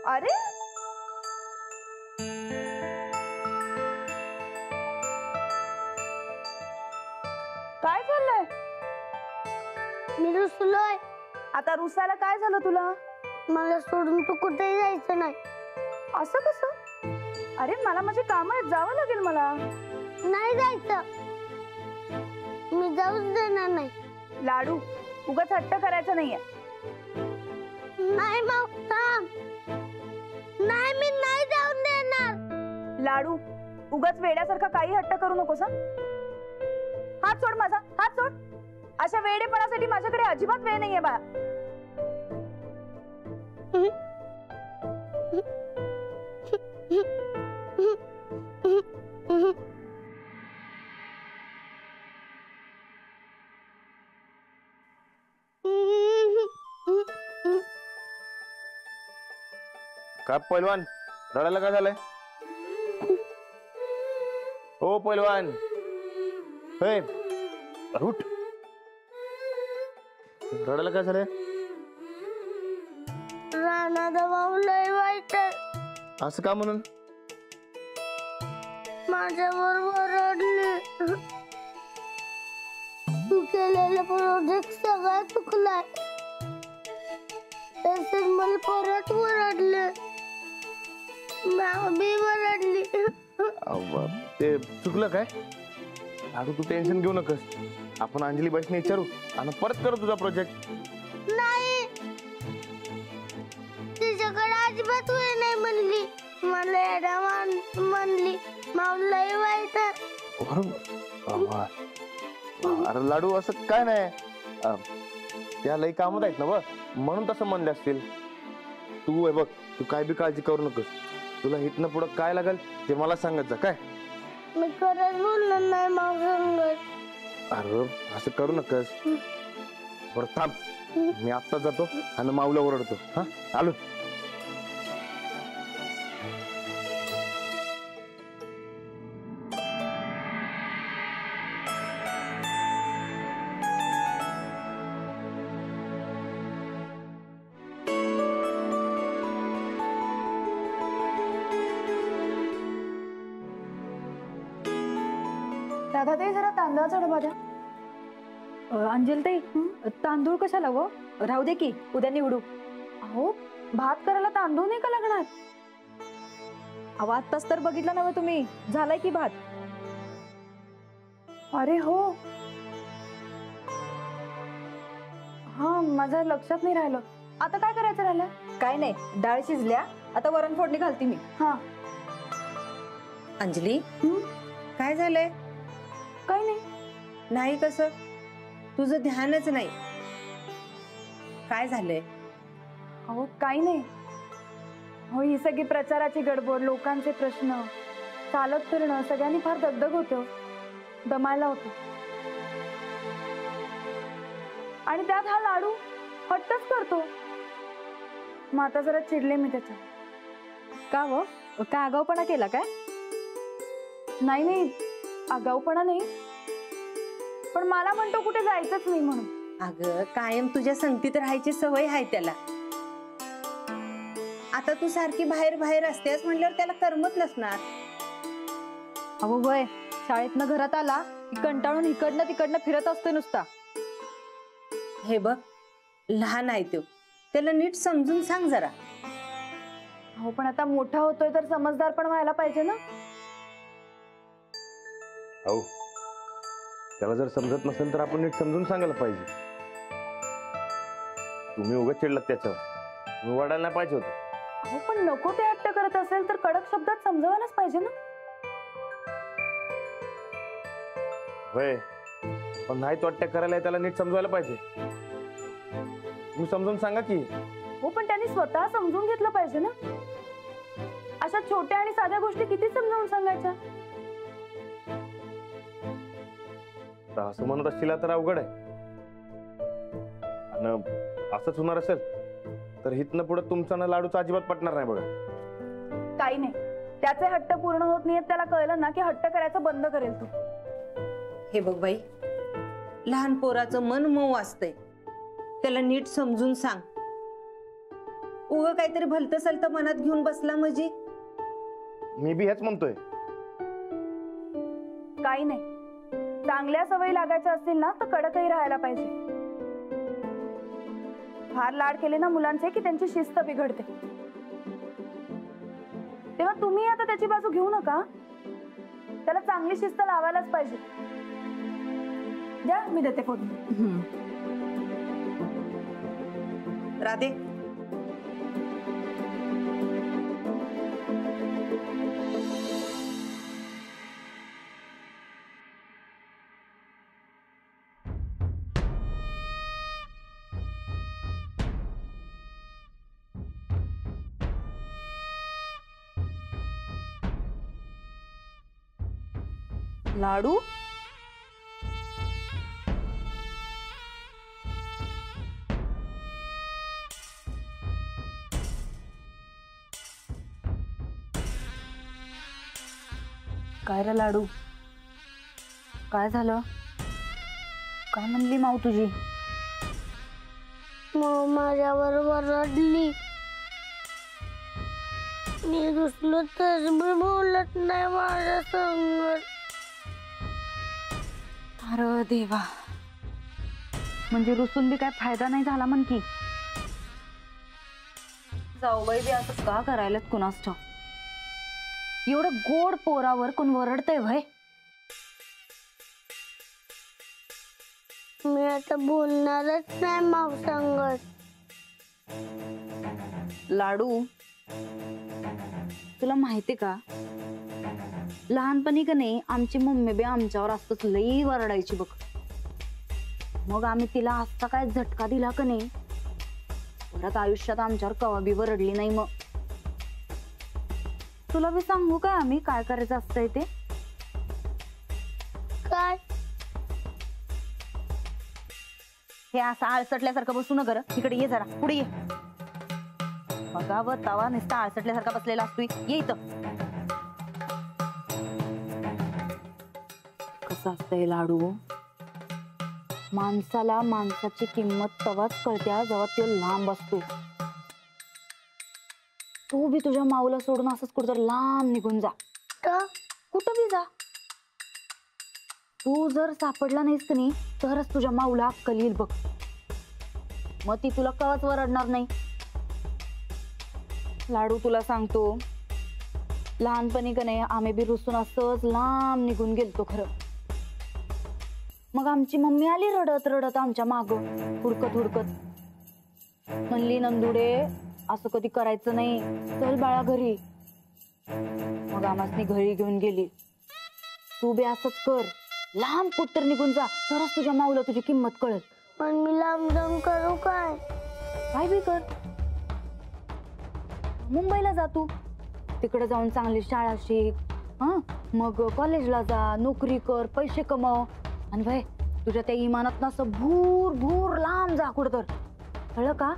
अरे काय चाललंय? मी रुसलोय. आता रुसायला काय झालं तुला? मला सोडून तू कुठेही जायचं नाही. असं कसं? अरे मला माझे काम आहेत, जावं लागेल मला. नाही जायचं. मी जाऊच देणार नाही. लाडू उगाच हट्ट करायचा नाहीये. नाही माऊ थांब. नाही मी नाही जाऊन देणार. लाडू उगाच वेड्यासारखा काही हट्ट करू नकोस. हात सोड माझा, हात सोड. अशा वेडेपणासाठी माझ्याकडे अजिबात वेळ नाहीये बाळा. काय पैलवान रडायला काय झालंय? हो पैलवान हे उठ. रडायला काय झालंय? राणादा भाऊ लय वाईट आहे. असं का म्हणून? माझ्यावर रडले. तू केलेला प्रोजेक्ट सगळा चुकलाय. तसेच मला परत ओरडले. मी ओरडली. ते चुकलं काय? लाडू तू टेन्शन घेऊ नकोस. आपण अंजली बाईसने विचारू आणि परत करू तुझा प्रोजेक्ट. नाही तिच्याकडे अजिबात वेळ नाही म्हणली. मला एडा म्हणली. माऊलाही वाईट. अरे लाडू असं काय नाही. त्या लई कामत आहेत ना बघ, म्हणून तसं म्हणले असतील. तू आहे बघ, तू काय बी काळजी करू नकोस. तुला इथनं पुढं काय लागेल ते मला सांगत जा काय. मी खरंच बोलणार नाही माऊ. अरे असं करू नकोस. बरं थांब, मी आत्ता जातो आणि माऊला ओरडतो. हा आलो. दादा ते जरा तांदळाचा डबा द्या. अंजलताई तांदूळ कशाला व? राहू दे की उद्या निवडू. अहो भात करायला तांदूळ नाही का लागणार? अहो आत्ताच तर बघितलं नव्हे तुम्ही, झालाय की भात. अरे हो हा, माझ्या लक्षात नाही राहिलं. आता काय करायचं राहिलं? काय नाही, डाळ शिजल्या, आता वरण फोडणी घालते मी. हा अंजली काय झालंय? काही नाही. नाही कसं? तुझं ध्यानच नाही. काय झालंय? अहो काही नाही. हो ही सगळी प्रचाराची गडबड, लोकांचे प्रश्न, चालत फिरणं, सगळ्यांनी फार दगदग होते. दमायला होते. आणि त्यात हा लाडू हट्टच करतो. मग आता जरा चिडले मी त्याच्या. का व? का आगाऊपणा केला काय? नाही नाही, आगाऊपणा नाही, पण मला म्हणतो कुठे जायचंच नाही म्हणून. अगं कायम तुझ्या संगतीत राहायची सवय आहे त्याला. आता तू सारखी बाहेर बाहेर असतेस म्हणल्यावर त्याला करमत नसणार. अहो वय, शाळेतनं घरात आला की कंटाळून इकडनं तिकडनं फिरत असतो नुसता. हे बघ लहान आहे तो, त्याला नीट समजून सांग जरा. हो पण आता मोठा होतोय तर समजदार पण व्हायला पाहिजे ना. हो त्याला जर समजत नसेल तर आपण नीट समजून सांगायला पाहिजे. तुम्ही उगाच चिडलात त्याच्यावर, तुम्ही वडायला नाही पाहिजे होतं. हो पण नको ते हट्ट करत असेल तर कडक शब्दात समजावायलाच पाहिजे ना. होय पण नाही तो अटॅक करायला त्याला नीट समजवायला पाहिजे. तुम्ही समजून सांगा की. हो पण त्यांनी स्वतः समजून घेतलं पाहिजे ना. अशा छोट्या आणि साध्या गोष्टी किती समजावून सांगायच्या. असं म्हणत असतील तर अवघड आहे. आणि असंच होणार असेल तर हितनं पुढे तुमचा ना लाडूचा अजिबात पटणार नाही बघा. काही नाही, त्याचे हट्ट पूर्ण होत नाहीत. त्याला कळलं ना की हट्ट करायचं बंद करेल तू. हे बघ बाई, लहान पोराचं मन मऊ असतंय, त्याला नीट समजून सांग. उग काहीतरी भलत सलत मनात घेऊन बसला म्हणजे. मी बी हेच म्हणतोय. काही नाही, चांगल्या सवयी लागायच्या असतील ना तर कडकही राहायला पाहिजे. फार लाड केले ना मुलांचे की त्यांची शिस्त बिघडते. तेव्हा तुम्ही आता त्याची बाजू घेऊ नका. त्याला चांगली शिस्त लावायलाच पाहिजे. द्या, मी देते फोडून. राधे, लाडू काय रे लाडू, काय झालं? काय म्हणली माऊ तुझी? मग माझ्यावर रडली. मी रुसलो तर मी बोलत नाही माझ्या संग. अरे देवा, म्हणजे रुसून बी काय फायदा नाही झाला म्हण की. जाऊबाई बी असं का करायलात कुणास ठाऊक. एवढं गोड पोरावर कोण वरडतंय भय? मी आता बोलणारच नाही माव संगत. लाडू, तुला माहिती का, लहानपणी का नाही आमची मम्मी बी आमच्यावर असंच लई वरडायची बघ. मग आम्ही तिला असा काय झटका दिला का नाही, परत आयुष्यात आमच्यावर कवा बी वरडली नाही. मग तुला बी सांगू काय आम्ही काय करायचं असतंय ते? काय? हे असं आळसटल्यासारखं बसू न गर. इकडे ये जरा, पुढे ये. बघावं तवा नुसता आळसटल्यासारखा बसलेला असतोय. ये इथं. कसं असतंय लाडू, माणसाला माणसाची किंमत तवाच कळत्या जेव्हा तो लांब असतो. तू बी तुझ्या माऊला सोडून असंच कुठं लांब निघून जा. कुठं बी जा. तू जर सापडला नाहीस की नाही तरच तुझ्या माऊला अक्कल येईल बघ. मग ती तुला कवच वरडणार नाही. लाडू, तुला सांगतो, लहानपणी का नाही आम्ही बी रुसून असंच लांब निघून गेलतो खरं. मग आमची मम्मी आली रडत रडत आमच्या माग, हुडकत हुडकत. म्हणली, नंदुडे असं कधी करायचं नाही, चल बाळा घरी. मग आम्हासनी घरी घेऊन गेली. तू बी असंच कर, लांब कुठतर निघून जा, तरच तुझ्या माऊला तुझी किंमत कळेल. पण मी लांब जाऊन करू काय? काय बी कर. मुंबईला जा तू, तिकडे जाऊन चांगली शाळा शिक, मग कॉलेजला जा, नोकरी कर, पैसे कमव. आणि भाई तुझ्या त्या इमानात असं भूर भूर लांब जा कुठं तर, कळलं का?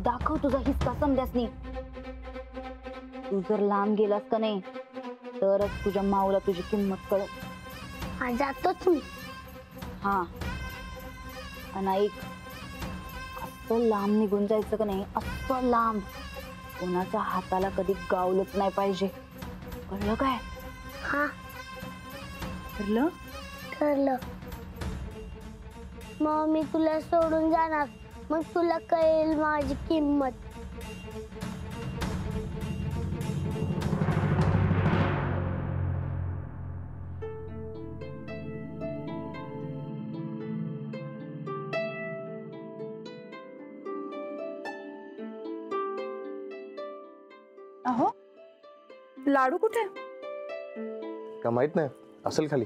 दाखव तुझा हिस्सा समजासनी. तू जर लांब गेलास का नाही तरच तुझ्या माऊला तुझी किंमत कळत. हा, जातोच मी. हा, आणि ऐक, असं लांब निघून जायचं का नाही, असं लांब कोणाच्या हाताला कधी गावलंच नाही पाहिजे, कळलं काय? हा, ठरलं? ठरलं. मग मी तुला सोडून जाणार, मग तुला कळेल माझी किंमत. अहो, लाडू कुठे? का माहित नाही, असेल खाली.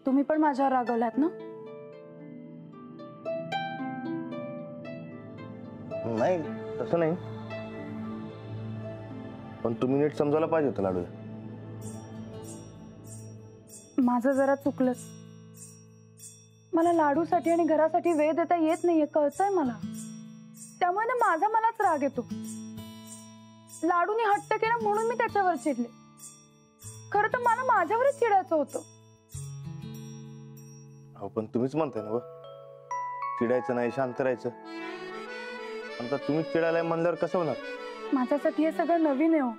तुम्ही पण माझ्यावर रागवलात ना? नाही, तसं नाही, पण तुम्ही नीट समजायला पाहिजे होतं लाडूला. माझं जरा चुकलंच. मला लाडूसाठी आणि घरासाठी वेळ देता येत नाहीये, कळतंय मला. त्यामुळे ना माझा मलाच राग येतो. लाडूने हट्ट केला म्हणून मी त्याच्यावर चिडले. खरं तर मला माझ्यावरच चिडायचं होतं. अहो, पण तुम्हीच म्हणताय ना, चिडायचं नाही, शांत राहायचं. आता तुम्ही चिडायला म्हणल्यावर कसं होणार? माझ्यासाठी हे सगळं नवीन आहे हो.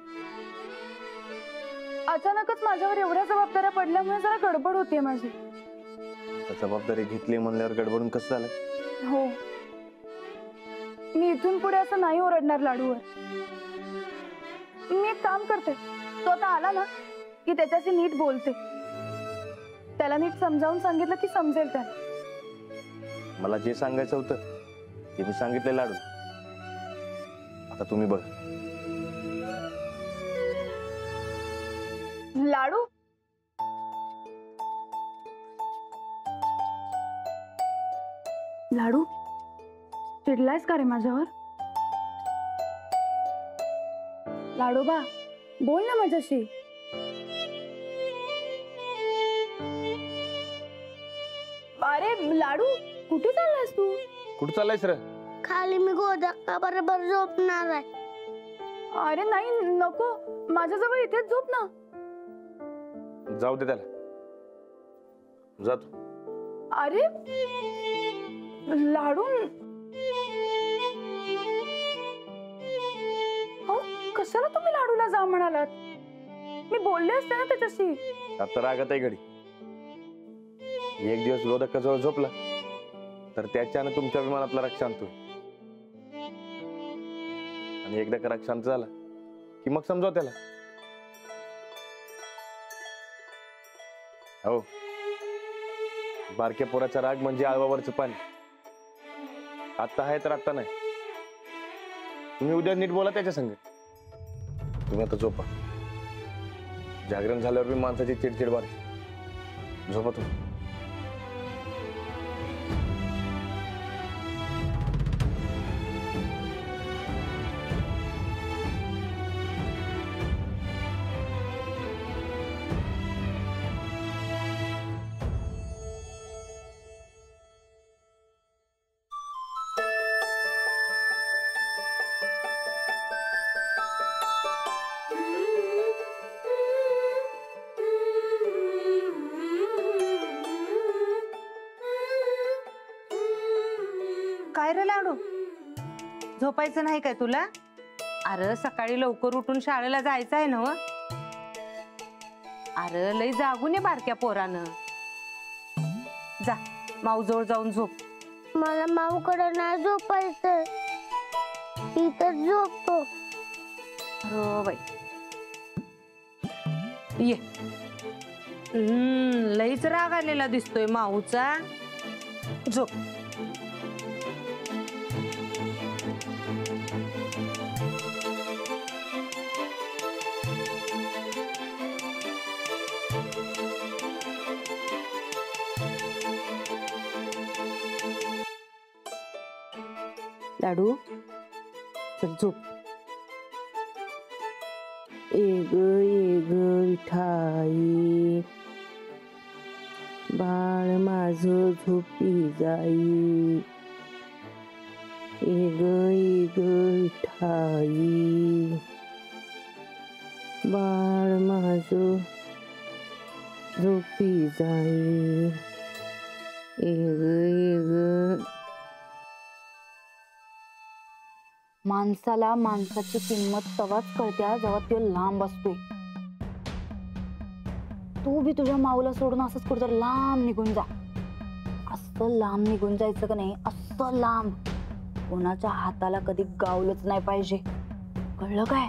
अचानकच माझ्यावर एवढ्या जबाबदाऱ्या पडल्यामुळे जरा गडबड होतीये माझी. आता जबाबदारी घेतली म्हणल्यावर गडबडून कसं झालं? हो, मी इथून पुढे असं नाही ओरडणार लाडूवर. मी एक काम करते, तो आता आला ना की त्याच्याशी नीट बोलते. त्याला नीट समजावून सांगितलं की समजेल त्याला. मला जे सांगायचं होतं ते मी सांगितलं लाडू. आता तुम्ही बघ. लाडू, लाडू चिडलायस का रे माझ्यावर? लाडोबा बोल ना माझ्याशी. अरे लाडू, कुठे चाललायस तू? कुठं चाललायस रे? खाली मी गोदक्का बरोबर झोपणार आहे. अरे नाही, नको, माझ्याजवळ इथेच झोप ना. जाऊ दे त्याला, जा तू. अरे लाडू, अहो, कशाला तुम्ही लाडूला जा म्हणालात? मी बोलले असते ना त्याच्याशी. आता रागात आहे घडी. एक दिवस गोदक्काजवळ झोपला तर त्याच्यानं तुमच्या विमानातला राग शांत होईल. आणि एकदा का राग शांत झाला की मग समजाव त्याला. हो, बारक्या पोराचा राग म्हणजे आळवावरचं पाणी. आता आहे तर आता नाही. तुम्ही उद्या नीट बोला त्याच्या संग. तुम्ही आता झोपा. जागरण झाल्यावर मी माणसाची चिडचिड वाढते. झोपा तुम्ही. काय रे लाडू, झोपायचं नाही काय तुला? अरे सकाळी लवकर उठून शाळेला जायचं आहे ना व. अरे लय जागून आहे बारक्या पोरानं. जा माऊजवळ जाऊन झोप. मला माऊकडे नाही झोपायचं, इथंच झोपतो. हो बाई, ये. लईच राग आलेला दिसतोय माऊचा. झोप. लाडू चल झोप. एग विठाई बाळ माझ झोपी जाई. एग विठाई बाळ माझ झोपी जाई. एग माणसाला माणसाची किंमत तवाच कळत्या जेव्हा तो लांब असतोय. तू बी तुझ्या माऊला सोडून असंच कुठेतरी लांब निघून जा. असं लांब निघून जायचं का नाही, असं लांब कोणाच्या हाताला कधी गावलंच नाही पाहिजे. कळलं काय?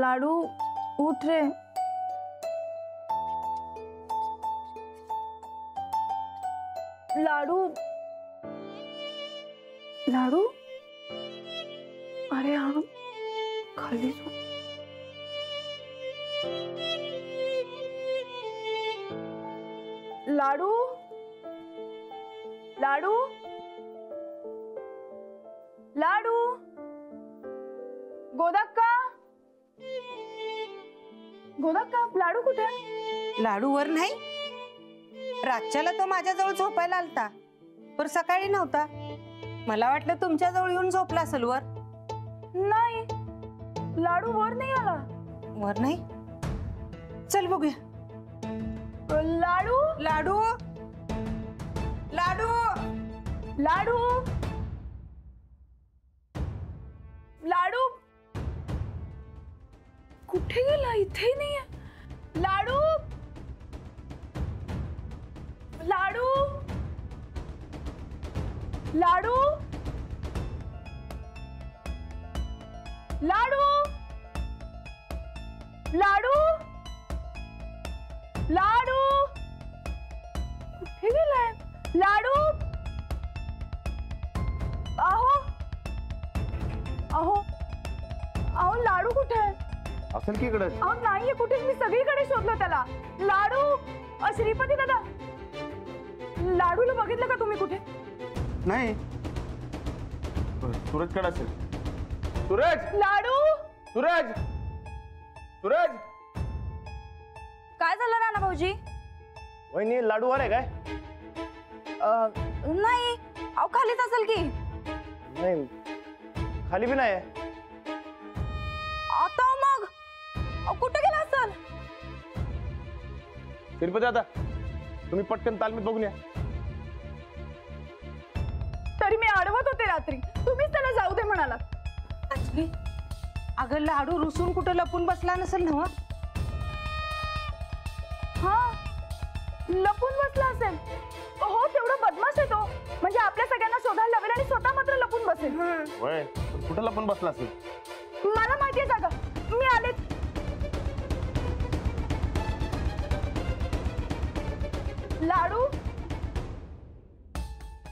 लाडू उठ रे. लाडू लाडू अरे हा खाली झोप. लाडू लाडू लाडू गोदाक्का गोदाक्का लाडू कुठे आहे? लाडू वर नाही. रातच्याला तो माझ्याजवळ झोपायला आलता, पण सकाळी नव्हता. मला वाटलं तुमच्याजवळ येऊन झोपला असेल वर. नाही, लाडू वर नाही आला. वर नाही? चल बघूया. लाडू लाडू लाडू लाडू लाडू कुठे गेला? इथे नाहीये. लाडू लाडू लाडू लाडू लाडू लाडू कुठे गेलाय? लाडू अहो अहो अहो लाडू कुठे आहे? असेल की इकडे. अहो नाहीये कुठेच. मी सगळीकडे शोधलो त्याला. लाडू श्रीपती दादा, लाडूला बघितलं का तुम्ही कुठे? नाही. सूरज कडे असेल. सूरज लाडू सूरज सूरज. काय झालं नाना भाऊजी? वहिनी लाडू वर आहे काय? नाही, अहो खालीच असेल की. नाही, खाली बी नाही. आता मग कुठे गेला असेल? श्रीपती दादा, तुम्ही पटकन तालमीत बघून या. तरी मी अडवत होते रात्री, तुम्हीच त्याला जाऊ दे म्हणाला. अगं लाडू रुसून कुठं लपून बसला नसेल ना? हा, लपून बसला असेल. हो, तेवढा बदमाश आहे तो. म्हणजे आपल्या सगळ्यांना शोधायला लावेल आणि स्वतः मात्र लपून बसेल. वय कुठं लपून बसला असेल? मला माहितीये जागा. मी आले. लाडू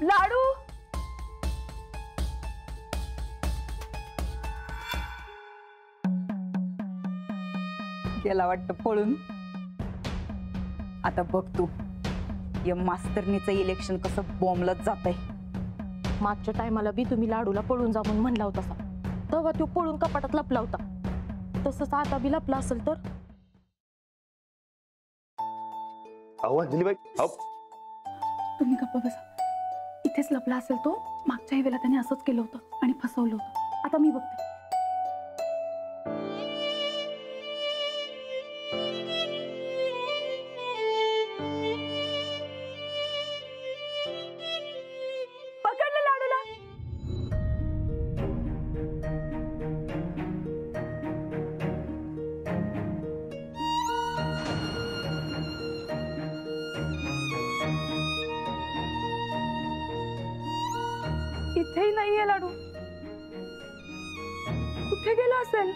लाडू गेला वाटतं पळून. आता बघ तू, या मास्तरनीचं इलेक्शन कसं बॉम्बलत जात आहे. मागच्या टायमाला बी तुम्ही लाडूला पळून जा म्हणून म्हणला होता, तेव्हा तो पळून कपाटात लपला होता. तसंच आता बी लपला असेल तर. अहो अंजलीबाई, अहो तुम्ही गप्प बसा. इथेच लपला असेल तो. मागच्याही वेळेला त्याने असंच केलं होतं आणि फसवलं होतं. आता मी बघते. पकडलं लाडूला. इथेही नाहीये लाडू. कुठे गेला असेल?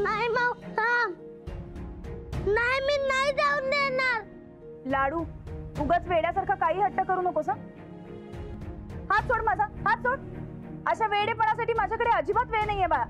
नाही माऊ, थांब. नाही, मी नाही जाऊन देणार. लाडू, उगाच वेड्यासारखा काही हट्ट करू नकोस. हं? हात सोड माझा, हात सोड. अशा वेडेपणासाठी माझ्याकडे अजिबात वेळ नाहीये बाळा.